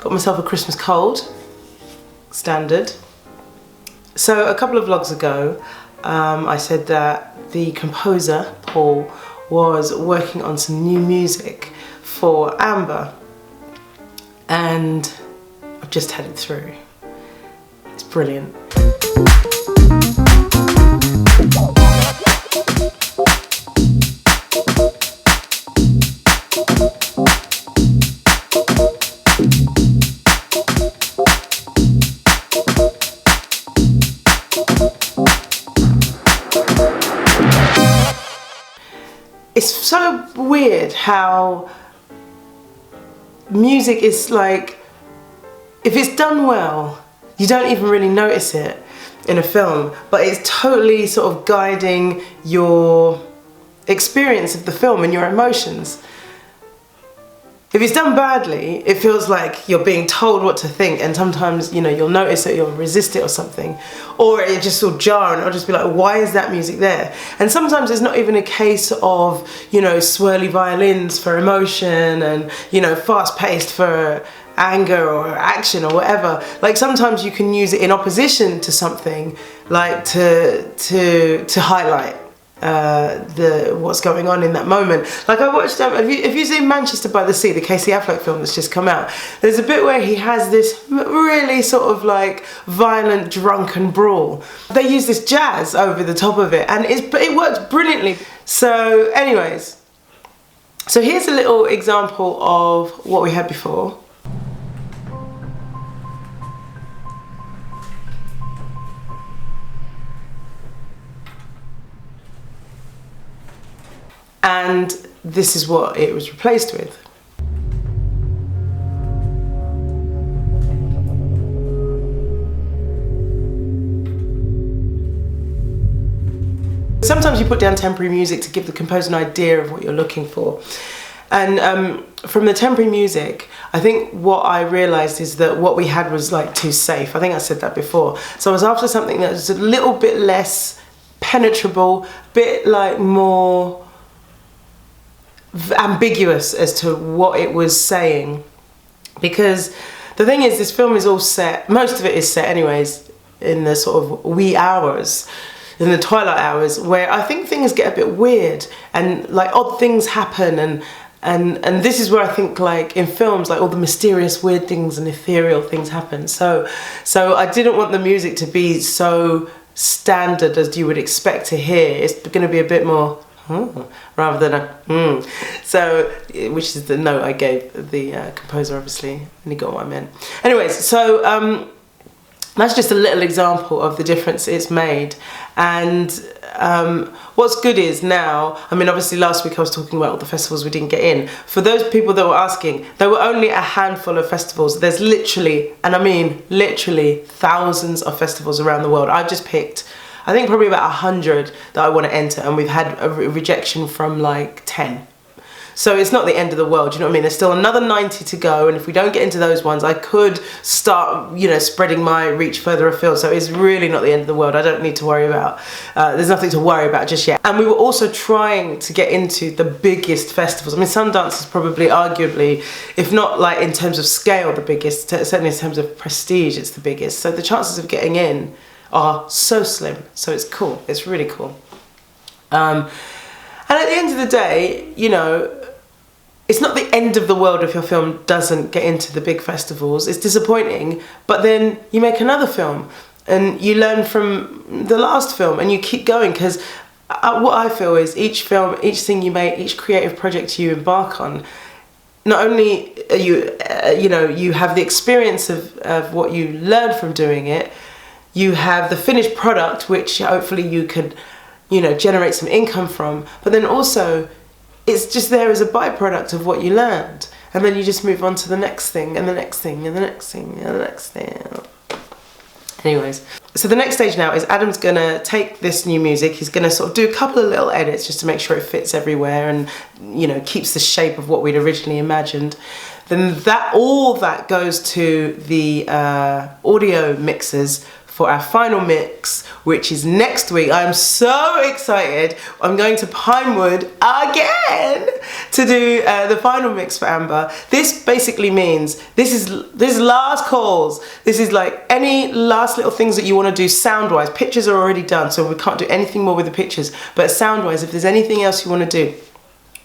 got myself a Christmas cold, standard. So a couple of vlogs ago, I said that the composer, Paul, was working on some new music for Amber, and I've just had it through. It's brilliant. It's so weird how music is like, if it's done well, you don't even really notice it in a film, but it's totally sort of guiding your experience of the film and your emotions. If it's done badly, it feels like you're being told what to think, and sometimes, you know, you'll notice it, you'll resist it or something, or it just will jar and it'll just be like, why is that music there? And sometimes it's not even a case of, you know, swirly violins for emotion and, you know, fast paced for anger or action or whatever. Like sometimes you can use it in opposition to something, like to highlight what's going on in that moment. Like I watched, if you seen Manchester by the Sea, the Casey Affleck film that's just come out, there's a bit where he has this really sort of like violent drunken brawl. They use this jazz over the top of it, and it works brilliantly. So anyways, so here's a little example of what we had before. And this is what it was replaced with. Sometimes you put down temporary music to give the composer an idea of what you're looking for. And from the temporary music, I think what I realised is that what we had was like too safe. I think I said that before. So I was after something that was a little bit less penetrable, bit like more ambiguous as to what it was saying, because the thing is, this film is all set, most of it is set anyways, in the sort of wee hours, in the twilight hours, where I think things get a bit weird and like odd things happen, and this is where I think, like in films, like all the mysterious weird things and ethereal things happen. So I didn't want the music to be so standard as you would expect to hear. It's going to be a bit more rather than a so, which is the note I gave the composer, obviously, and he got what I meant. Anyways, so that's just a little example of the difference it's made. And what's good is now, I mean, obviously last week I was talking about all the festivals we didn't get in. For those people that were asking, there were only a handful of festivals. There's literally, and I mean literally, thousands of festivals around the world. I've just picked, I think, probably about 100 that I want to enter, and we've had a rejection from like 10. So it's not the end of the world, you know what I mean? There's still another 90 to go, and if we don't get into those ones, I could start, you know, spreading my reach further afield. So it's really not the end of the world. I don't need to worry about, there's nothing to worry about just yet. And we were also trying to get into the biggest festivals. I mean, Sundance is probably, arguably, if not like in terms of scale, the biggest, certainly in terms of prestige, it's the biggest. So the chances of getting in are so slim. So it's cool, it's really cool. And at the end of the day, you know, it's not the end of the world if your film doesn't get into the big festivals. It's disappointing, but then you make another film and you learn from the last film and you keep going, because what I feel is each film, each thing you make, each creative project you embark on, not only are you, you know, you have the experience of what you learned from doing it, you have the finished product, which hopefully you could, you know, generate some income from, but then also it's just there as a byproduct of what you learned, and then you just move on to the next thing and the next thing and the next thing and the next thing. Anyways, so the next stage now is Adam's gonna take this new music, he's gonna sort of do a couple of little edits just to make sure it fits everywhere and, you know, keeps the shape of what we'd originally imagined. Then all that goes to the audio mixers for our final mix, which is next week. I'm so excited. I'm going to Pinewood again to do the final mix for Amber. This basically means this is last calls. This is like any last little things that you want to do sound-wise. Pictures are already done, so we can't do anything more with the pictures. But sound-wise, if there's anything else you want to do,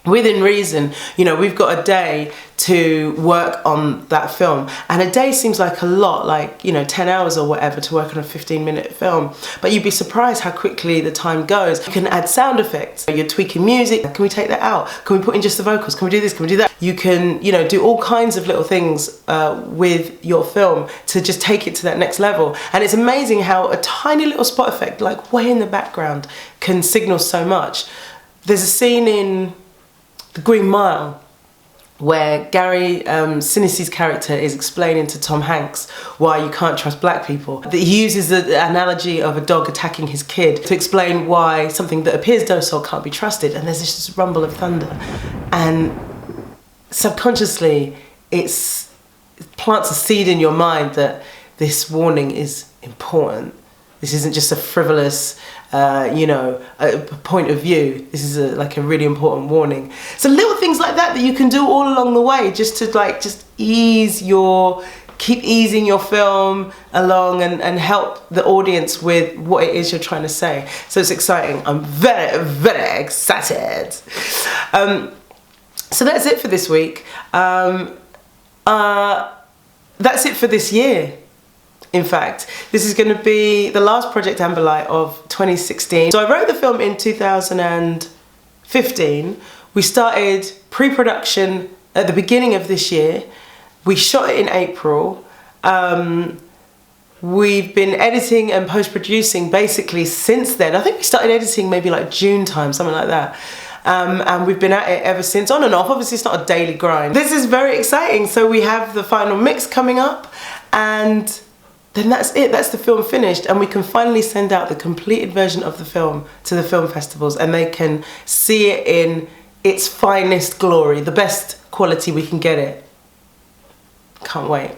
within reason, you know, we've got a day to work on that film, and a day seems like a lot, like, you know, 10 hours or whatever to work on a 15-minute film, but you'd be surprised how quickly the time goes. You can add sound effects, you're tweaking music, can we take that out, can we put in just the vocals, can we do this, can we do that? You can, you know, do all kinds of little things with your film to just take it to that next level. And it's amazing how a tiny little spot effect, like way in the background, can signal so much. There's a scene in The Green Mile where Gary Sinise's character is explaining to Tom Hanks why you can't trust black people. He uses the analogy of a dog attacking his kid to explain why something that appears docile can't be trusted, and there's this rumble of thunder, and subconsciously it plants a seed in your mind that this warning is important. This isn't just a frivolous, you know, a point of view. This is like a really important warning. So little things like that you can do all along the way, just to like keep easing your film along and help the audience with what it is you're trying to say. So it's exciting. I'm very, very excited. So that's it for this week. That's it for this year. In fact, this is going to be the last project Amberlight of 2016. So I wrote the film in 2015. We started pre-production at the beginning of this year. We shot it in April. We've been editing and post-producing basically since then. I think we started editing maybe like June time, something like that. And we've been at it ever since, on and off. Obviously it's not a daily grind. This is very exciting. So we have the final mix coming up, and then that's it, that's the film finished, and we can finally send out the completed version of the film to the film festivals, and they can see it in its finest glory, the best quality we can get it. Can't wait.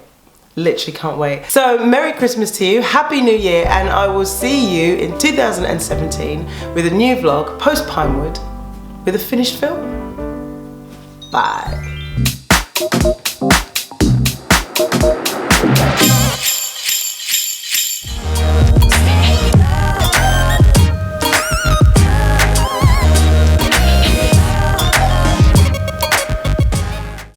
Literally can't wait. So Merry Christmas to you, Happy New Year, and I will see you in 2017 with a new vlog, post Pinewood, with a finished film. Bye.